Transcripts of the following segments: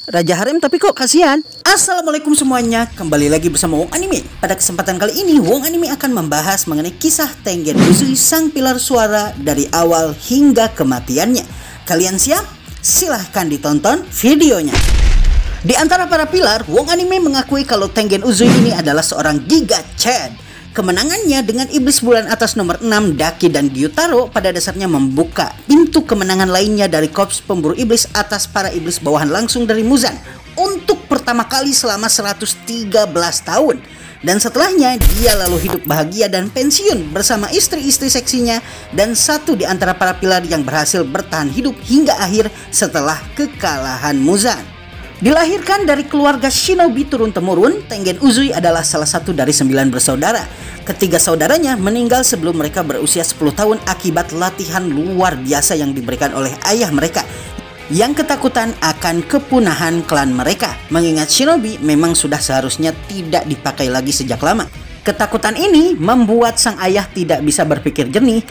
Raja harem tapi kok kasihan. Assalamualaikum semuanya, kembali lagi bersama Wong Anime. Pada kesempatan kali ini Wong Anime akan membahas mengenai kisah Tengen Uzui, sang pilar suara dari awal hingga kematiannya. Kalian siap? Silahkan ditonton videonya. Di antara para pilar, Wong Anime mengakui kalau Tengen Uzui ini adalah seorang Giga Chad. Kemenangannya dengan iblis bulan atas nomor 6 Daki dan Gyutaro pada dasarnya membuka pintu kemenangan lainnya dari korps pemburu iblis atas para iblis bawahan langsung dari Muzan untuk pertama kali selama 113 tahun. Dan setelahnya dia lalu hidup bahagia dan pensiun bersama istri-istri seksinya dan satu di antara para pilar yang berhasil bertahan hidup hingga akhir setelah kekalahan Muzan. Dilahirkan dari keluarga shinobi turun-temurun, Tengen Uzui adalah salah satu dari 9 bersaudara. Ketiga saudaranya meninggal sebelum mereka berusia 10 tahun akibat latihan luar biasa yang diberikan oleh ayah mereka yang ketakutan akan kepunahan klan mereka. Mengingat shinobi memang sudah seharusnya tidak dipakai lagi sejak lama. Ketakutan ini membuat sang ayah tidak bisa berpikir jernih,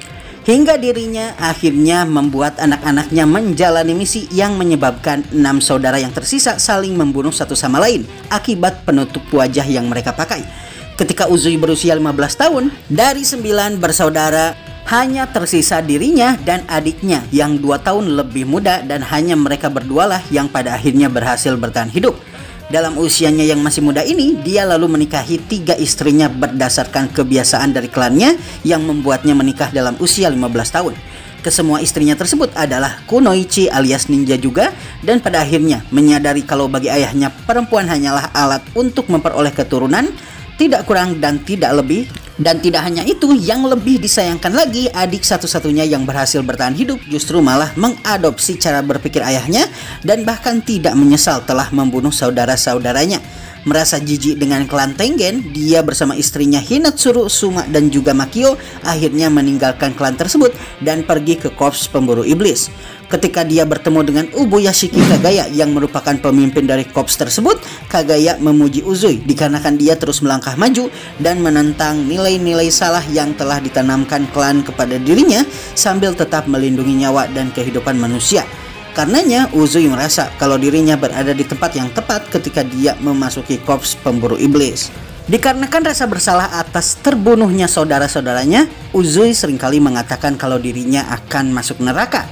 hingga dirinya akhirnya membuat anak-anaknya menjalani misi yang menyebabkan 6 saudara yang tersisa saling membunuh satu sama lain akibat penutup wajah yang mereka pakai. Ketika Uzui berusia 15 tahun, dari 9 bersaudara hanya tersisa dirinya dan adiknya yang 2 tahun lebih muda, dan hanya mereka berdualah yang pada akhirnya berhasil bertahan hidup. Dalam usianya yang masih muda ini, dia lalu menikahi 3 istrinya berdasarkan kebiasaan dari klannya yang membuatnya menikah dalam usia 15 tahun. Kesemua istrinya tersebut adalah kunoichi alias ninja juga, dan pada akhirnya menyadari kalau bagi ayahnya perempuan hanyalah alat untuk memperoleh keturunan, tidak kurang dan tidak lebih. Dan tidak hanya itu, yang lebih disayangkan lagi, adik satu-satunya yang berhasil bertahan hidup justru malah mengadopsi cara berpikir ayahnya dan bahkan tidak menyesal telah membunuh saudara-saudaranya. Merasa jijik dengan klan Tengen, dia bersama istrinya Hinatsuru, Suma, dan juga Makio akhirnya meninggalkan klan tersebut dan pergi ke korps pemburu iblis. Ketika dia bertemu dengan Ubuyashiki Kagaya yang merupakan pemimpin dari korps tersebut, Kagaya memuji Uzui dikarenakan dia terus melangkah maju dan menentang nilai-nilai salah yang telah ditanamkan klan kepada dirinya sambil tetap melindungi nyawa dan kehidupan manusia. Karenanya Uzui merasa kalau dirinya berada di tempat yang tepat ketika dia memasuki korps pemburu iblis. Dikarenakan rasa bersalah atas terbunuhnya saudara-saudaranya, Uzui seringkali mengatakan kalau dirinya akan masuk neraka.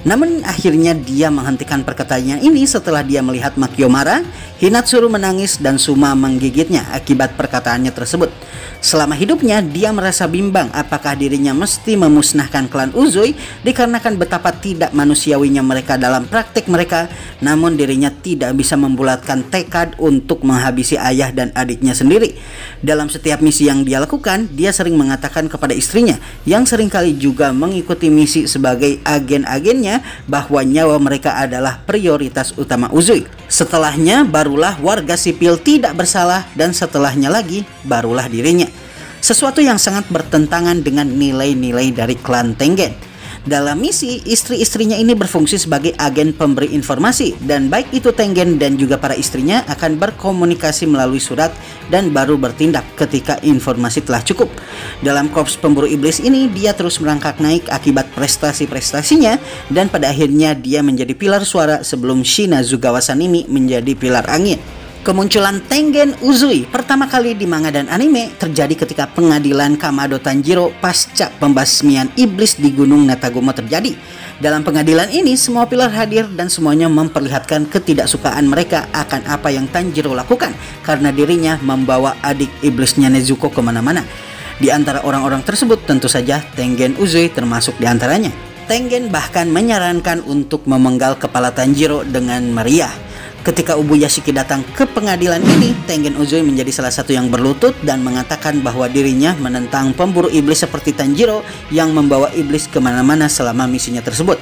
Namun akhirnya dia menghentikan perkataannya ini setelah dia melihat Makio marah, Hinatsuru menangis, dan Suma menggigitnya akibat perkataannya tersebut. Selama hidupnya dia merasa bimbang apakah dirinya mesti memusnahkan klan Uzui dikarenakan betapa tidak manusiawinya mereka dalam praktik mereka, namun dirinya tidak bisa membulatkan tekad untuk menghabisi ayah dan adiknya sendiri. Dalam setiap misi yang dia lakukan, dia sering mengatakan kepada istrinya yang seringkali juga mengikuti misi sebagai agen-agennya bahwa nyawa mereka adalah prioritas utama Uzui. Setelahnya barulah warga sipil tidak bersalah, dan setelahnya lagi barulah dirinya. Sesuatu yang sangat bertentangan dengan nilai-nilai dari klan Tengen. Dalam misi, istri-istrinya ini berfungsi sebagai agen pemberi informasi, dan baik itu Tengen dan juga para istrinya akan berkomunikasi melalui surat dan baru bertindak ketika informasi telah cukup. Dalam korps pemburu iblis ini, dia terus merangkak naik akibat prestasi-prestasinya, dan pada akhirnya dia menjadi pilar suara sebelum Shinazugawa Sanimi menjadi pilar angin. Kemunculan Tengen Uzui pertama kali di manga dan anime terjadi ketika pengadilan Kamado Tanjiro pasca pembasmian iblis di Gunung Natagomo terjadi. Dalam pengadilan ini semua pilar hadir dan semuanya memperlihatkan ketidaksukaan mereka akan apa yang Tanjiro lakukan karena dirinya membawa adik iblisnya Nezuko kemana-mana. Di antara orang-orang tersebut tentu saja Tengen Uzui termasuk di antaranya. Tengen bahkan menyarankan untuk memenggal kepala Tanjiro dengan meriah. Ketika Ubuyashiki datang ke pengadilan ini, Tengen Uzui menjadi salah satu yang berlutut dan mengatakan bahwa dirinya menentang pemburu iblis seperti Tanjiro yang membawa iblis kemana-mana selama misinya tersebut.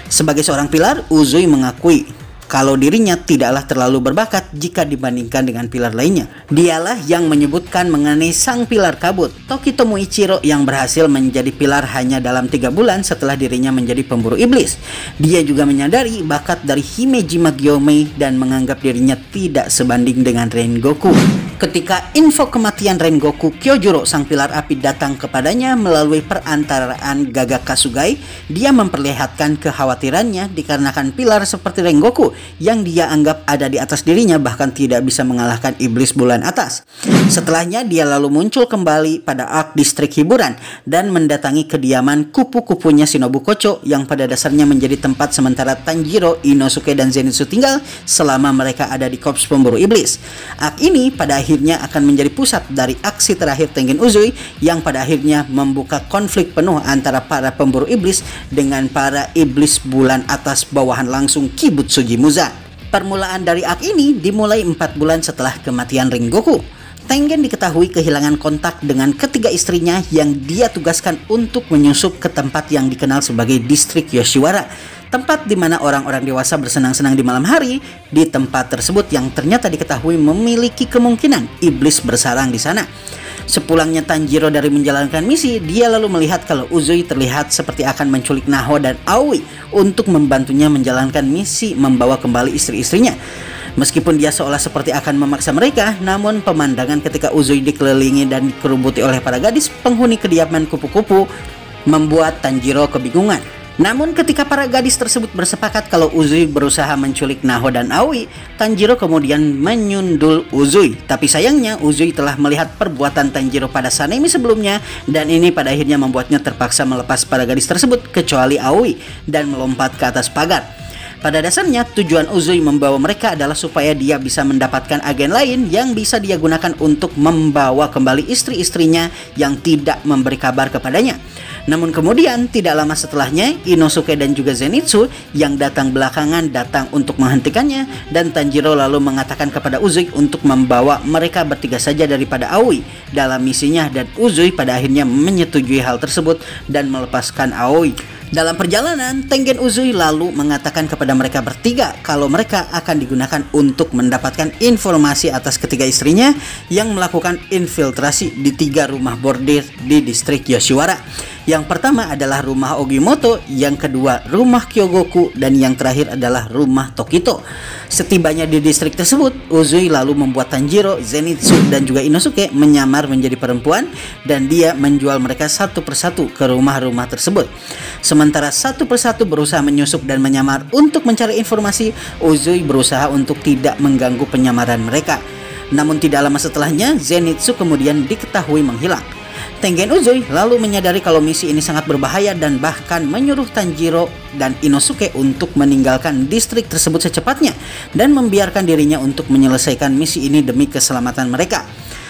Sebagai seorang pilar, Uzui mengakui kalau dirinya tidaklah terlalu berbakat jika dibandingkan dengan pilar lainnya. Dialah yang menyebutkan mengenai sang pilar kabut, Tokitomo Ichiro, yang berhasil menjadi pilar hanya dalam 3 bulan setelah dirinya menjadi pemburu iblis. Dia juga menyadari bakat dari Himejima Gyomei dan menganggap dirinya tidak sebanding dengan Rengoku. Ketika info kematian Rengoku Kyojuro, sang pilar api, datang kepadanya melalui perantaraan Gagak Kasugai, dia memperlihatkan kekhawatirannya dikarenakan pilar seperti Rengoku yang dia anggap ada di atas dirinya bahkan tidak bisa mengalahkan iblis bulan atas. Setelahnya dia lalu muncul kembali pada arc distrik hiburan dan mendatangi kediaman kupu-kupunya Shinobu Kocho yang pada dasarnya menjadi tempat sementara Tanjiro, Inosuke, dan Zenitsu tinggal selama mereka ada di korps pemburu iblis. Arc ini pada akhirnya akan menjadi pusat dari aksi terakhir Tengen Uzui yang pada akhirnya membuka konflik penuh antara para pemburu iblis dengan para iblis bulan atas bawahan langsung Kibutsuji Muza. Permulaan dari arc ini dimulai 4 bulan setelah kematian Rengoku. Tengen diketahui kehilangan kontak dengan ketiga istrinya yang dia tugaskan untuk menyusup ke tempat yang dikenal sebagai distrik Yoshiwara, tempat di mana orang-orang dewasa bersenang-senang di malam hari. Di tempat tersebut yang ternyata diketahui memiliki kemungkinan iblis bersarang di sana. Sepulangnya Tanjiro dari menjalankan misi, dia lalu melihat kalau Uzui terlihat seperti akan menculik Naho dan Aoi untuk membantunya menjalankan misi membawa kembali istri-istrinya. Meskipun dia seolah seperti akan memaksa mereka, namun pemandangan ketika Uzui dikelilingi dan dikerubuti oleh para gadis penghuni kediaman kupu-kupu membuat Tanjiro kebingungan. Namun ketika para gadis tersebut bersepakat kalau Uzui berusaha menculik Naho dan Aoi, Tanjiro kemudian menyundul Uzui. Tapi sayangnya Uzui telah melihat perbuatan Tanjiro pada Sanemi sebelumnya, dan ini pada akhirnya membuatnya terpaksa melepas para gadis tersebut kecuali Aoi dan melompat ke atas pagar. Pada dasarnya tujuan Uzui membawa mereka adalah supaya dia bisa mendapatkan agen lain yang bisa dia gunakan untuk membawa kembali istri-istrinya yang tidak memberi kabar kepadanya. Namun kemudian tidak lama setelahnya Inosuke dan juga Zenitsu yang datang belakangan datang untuk menghentikannya, dan Tanjiro lalu mengatakan kepada Uzui untuk membawa mereka bertiga saja daripada Aoi dalam misinya, dan Uzui pada akhirnya menyetujui hal tersebut dan melepaskan Aoi. Dalam perjalanan, Tengen Uzui lalu mengatakan kepada mereka bertiga kalau mereka akan digunakan untuk mendapatkan informasi atas ketiga istrinya yang melakukan infiltrasi di 3 rumah bordir di distrik Yoshiwara. Yang pertama adalah rumah Ogimoto, yang kedua rumah Kyogoku, dan yang terakhir adalah rumah Tokito. Setibanya di distrik tersebut, Uzui lalu membuat Tanjiro, Zenitsu, dan juga Inosuke menyamar menjadi perempuan, dan dia menjual mereka satu persatu ke rumah-rumah tersebut. Sementara satu persatu berusaha menyusup dan menyamar untuk mencari informasi, Uzui berusaha untuk tidak mengganggu penyamaran mereka. Namun tidak lama setelahnya, Zenitsu kemudian diketahui menghilang. Tengen Uzui lalu menyadari kalau misi ini sangat berbahaya dan bahkan menyuruh Tanjiro dan Inosuke untuk meninggalkan distrik tersebut secepatnya dan membiarkan dirinya untuk menyelesaikan misi ini demi keselamatan mereka.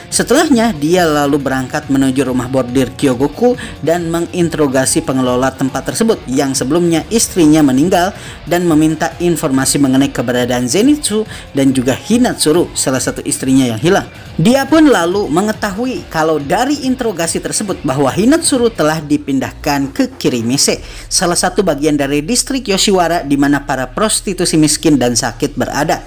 Setelahnya, dia lalu berangkat menuju rumah bordir Kyogoku dan menginterogasi pengelola tempat tersebut yang sebelumnya istrinya meninggal dan meminta informasi mengenai keberadaan Zenitsu dan juga Hinatsuru, salah satu istrinya yang hilang. Dia pun lalu mengetahui kalau dari interogasi tersebut bahwa Hinatsuru telah dipindahkan ke Kirimise, salah satu bagian dari distrik Yoshiwara di mana para prostitusi miskin dan sakit berada.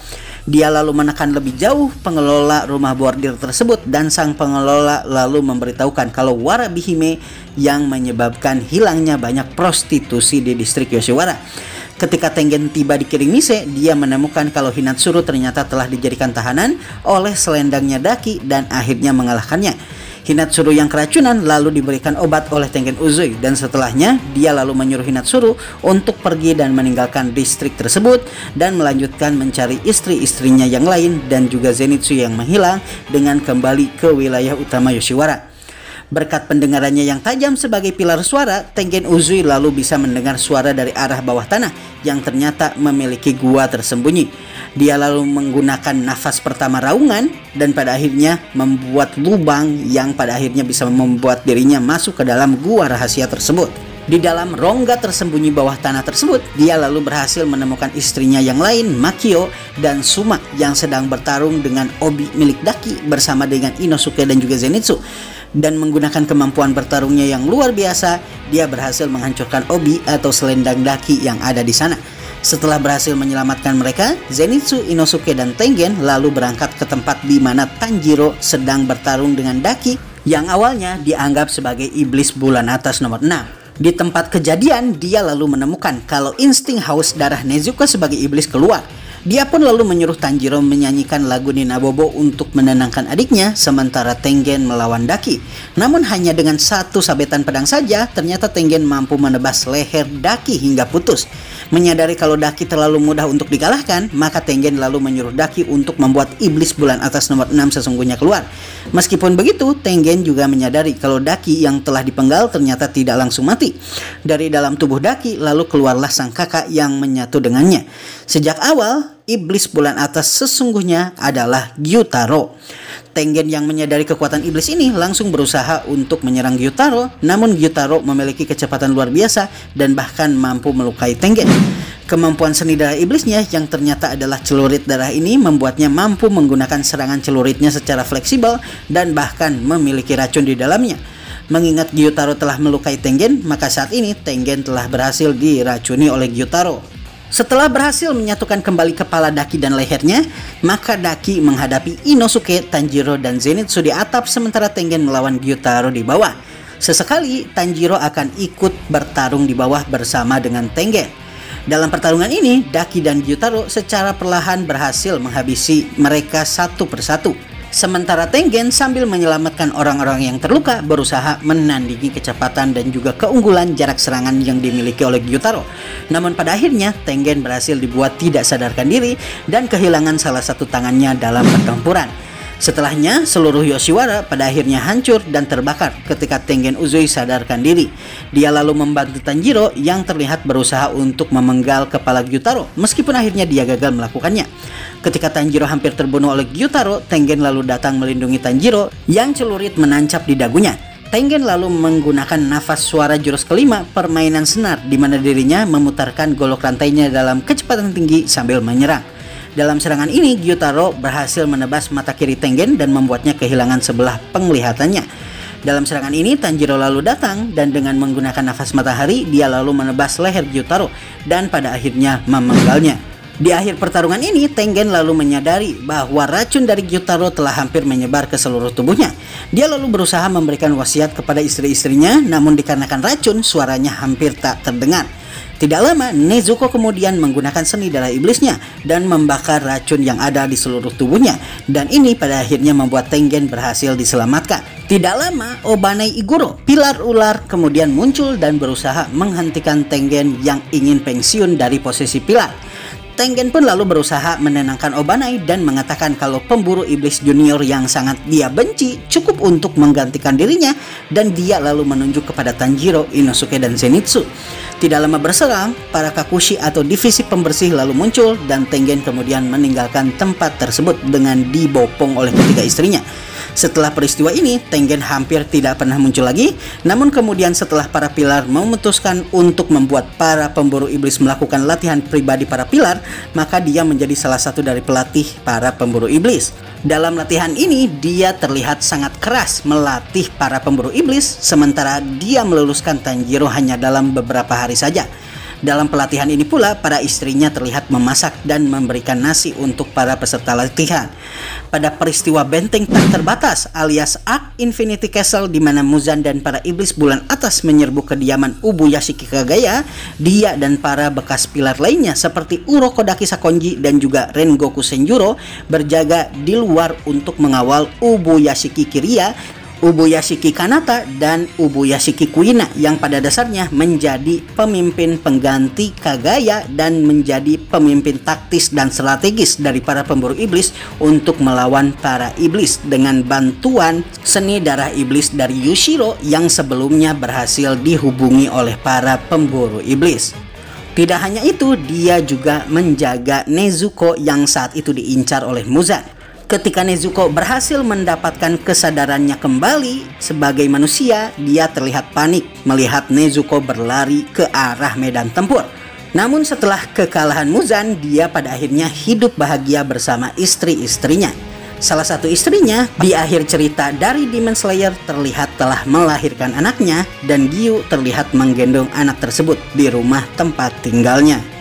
Dia lalu menekan lebih jauh pengelola rumah bordir tersebut, dan sang pengelola lalu memberitahukan kalau Warabihime yang menyebabkan hilangnya banyak prostitusi di distrik Yoshiwara. Ketika Tengen tiba di Kirimise, dia menemukan kalau Hinatsuru ternyata telah dijadikan tahanan oleh selendangnya Daki dan akhirnya mengalahkannya. Hinatsuru yang keracunan lalu diberikan obat oleh Tengen Uzui, dan setelahnya dia lalu menyuruh Hinatsuru untuk pergi dan meninggalkan distrik tersebut dan melanjutkan mencari istri-istrinya yang lain dan juga Zenitsu yang menghilang dengan kembali ke wilayah utama Yoshiwara. Berkat pendengarannya yang tajam sebagai pilar suara, Tengen Uzui lalu bisa mendengar suara dari arah bawah tanah yang ternyata memiliki gua tersembunyi. Dia lalu menggunakan nafas pertama raungan dan pada akhirnya membuat lubang yang pada akhirnya bisa membuat dirinya masuk ke dalam gua rahasia tersebut. Di dalam rongga tersembunyi bawah tanah tersebut, dia lalu berhasil menemukan istrinya yang lain, Makio dan Suma, yang sedang bertarung dengan obi milik Daki bersama dengan Inosuke dan juga Zenitsu. Dan menggunakan kemampuan bertarungnya yang luar biasa, dia berhasil menghancurkan obi atau selendang Daki yang ada di sana. Setelah berhasil menyelamatkan mereka, Zenitsu, Inosuke, dan Tengen lalu berangkat ke tempat di mana Tanjiro sedang bertarung dengan Daki yang awalnya dianggap sebagai iblis bulan atas nomor 6. Di tempat kejadian, dia lalu menemukan kalau insting haus darah Nezuko sebagai iblis keluar. Dia pun lalu menyuruh Tanjiro menyanyikan lagu Nina Bobo untuk menenangkan adiknya, sementara Tengen melawan Daki. Namun hanya dengan satu sabetan pedang saja, ternyata Tengen mampu menebas leher Daki hingga putus. Menyadari kalau Daki terlalu mudah untuk dikalahkan, maka Tengen lalu menyuruh Daki untuk membuat iblis bulan atas nomor 6 sesungguhnya keluar. Meskipun begitu, Tengen juga menyadari kalau Daki yang telah dipenggal ternyata tidak langsung mati. Dari dalam tubuh Daki lalu keluarlah sang kakak yang menyatu dengannya. Sejak awal, iblis bulan atas sesungguhnya adalah Gyutaro. Tengen yang menyadari kekuatan iblis ini langsung berusaha untuk menyerang Gyutaro, namun Gyutaro memiliki kecepatan luar biasa dan bahkan mampu melukai Tengen. Kemampuan seni darah iblisnya yang ternyata adalah celurit darah ini membuatnya mampu menggunakan serangan celuritnya secara fleksibel dan bahkan memiliki racun di dalamnya. Mengingat Gyutaro telah melukai Tengen, maka saat ini Tengen telah berhasil diracuni oleh Gyutaro. Setelah berhasil menyatukan kembali kepala Daki dan lehernya, maka Daki menghadapi Inosuke, Tanjiro, dan Zenitsu di atap sementara Tengen melawan Gyutaro di bawah. Sesekali Tanjiro akan ikut bertarung di bawah bersama dengan Tengen. Dalam pertarungan ini, Daki dan Gyutaro secara perlahan berhasil menghabisi mereka satu persatu. Sementara Tengen sambil menyelamatkan orang-orang yang terluka berusaha menandingi kecepatan dan juga keunggulan jarak serangan yang dimiliki oleh Gyutaro. Namun pada akhirnya Tengen berhasil dibuat tidak sadarkan diri dan kehilangan salah satu tangannya dalam pertempuran. Setelahnya seluruh Yoshiwara pada akhirnya hancur dan terbakar ketika Tengen Uzui sadarkan diri. Dia lalu membantu Tanjiro yang terlihat berusaha untuk memenggal kepala Gyutaro meskipun akhirnya dia gagal melakukannya. Ketika Tanjiro hampir terbunuh oleh Gyutaro, Tengen lalu datang melindungi Tanjiro yang celurit menancap di dagunya. Tengen lalu menggunakan nafas suara jurus kelima permainan senar di mana dirinya memutarkan golok rantainya dalam kecepatan tinggi sambil menyerang. Dalam serangan ini, Gyutaro berhasil menebas mata kiri Tengen dan membuatnya kehilangan sebelah penglihatannya. Dalam serangan ini, Tanjiro lalu datang dan dengan menggunakan nafas matahari, dia lalu menebas leher Gyutaro dan pada akhirnya memenggalnya. Di akhir pertarungan ini, Tengen lalu menyadari bahwa racun dari Gyutaro telah hampir menyebar ke seluruh tubuhnya. Dia lalu berusaha memberikan wasiat kepada istri-istrinya, namun dikarenakan racun, suaranya hampir tak terdengar. Tidak lama, Nezuko kemudian menggunakan seni darah iblisnya dan membakar racun yang ada di seluruh tubuhnya. Dan ini pada akhirnya membuat Tengen berhasil diselamatkan. Tidak lama, Obanai Iguro, pilar ular, kemudian muncul dan berusaha menghentikan Tengen yang ingin pensiun dari posisi pilar. Tengen pun lalu berusaha menenangkan Obanai dan mengatakan kalau pemburu iblis junior yang sangat dia benci cukup untuk menggantikan dirinya, dan dia lalu menunjuk kepada Tanjiro, Inosuke, dan Zenitsu. Tidak lama berselang, para Kakushi atau divisi pembersih lalu muncul dan Tengen kemudian meninggalkan tempat tersebut dengan dibopong oleh ketiga istrinya. Setelah peristiwa ini, Tengen hampir tidak pernah muncul lagi. Namun kemudian setelah para pilar memutuskan untuk membuat para pemburu iblis melakukan latihan pribadi para pilar, maka dia menjadi salah satu dari pelatih para pemburu iblis. Dalam latihan ini, dia terlihat sangat keras melatih para pemburu iblis, sementara dia meluluskan Tanjiro hanya dalam beberapa hari saja. Dalam pelatihan ini pula, para istrinya terlihat memasak dan memberikan nasi untuk para peserta latihan. Pada peristiwa benteng tak terbatas alias Arc Infinity Castle di mana Muzan dan para iblis bulan atas menyerbu kediaman Ubuyashiki Kagaya, dia dan para bekas pilar lainnya seperti Urokodaki Sakonji dan juga Rengoku Senjuro berjaga di luar untuk mengawal Ubuyashiki Kiriya, Ubuyashiki Kanata, dan Ubuyashiki Kuina yang pada dasarnya menjadi pemimpin pengganti Kagaya dan menjadi pemimpin taktis dan strategis dari para pemburu iblis untuk melawan para iblis dengan bantuan seni darah iblis dari Yushiro yang sebelumnya berhasil dihubungi oleh para pemburu iblis. Tidak hanya itu, dia juga menjaga Nezuko yang saat itu diincar oleh Muzan. Ketika Nezuko berhasil mendapatkan kesadarannya kembali sebagai manusia, dia terlihat panik melihat Nezuko berlari ke arah medan tempur. Namun setelah kekalahan Muzan, dia pada akhirnya hidup bahagia bersama istri-istrinya. Salah satu istrinya di akhir cerita dari Demon Slayer terlihat telah melahirkan anaknya, dan Giyu terlihat menggendong anak tersebut di rumah tempat tinggalnya.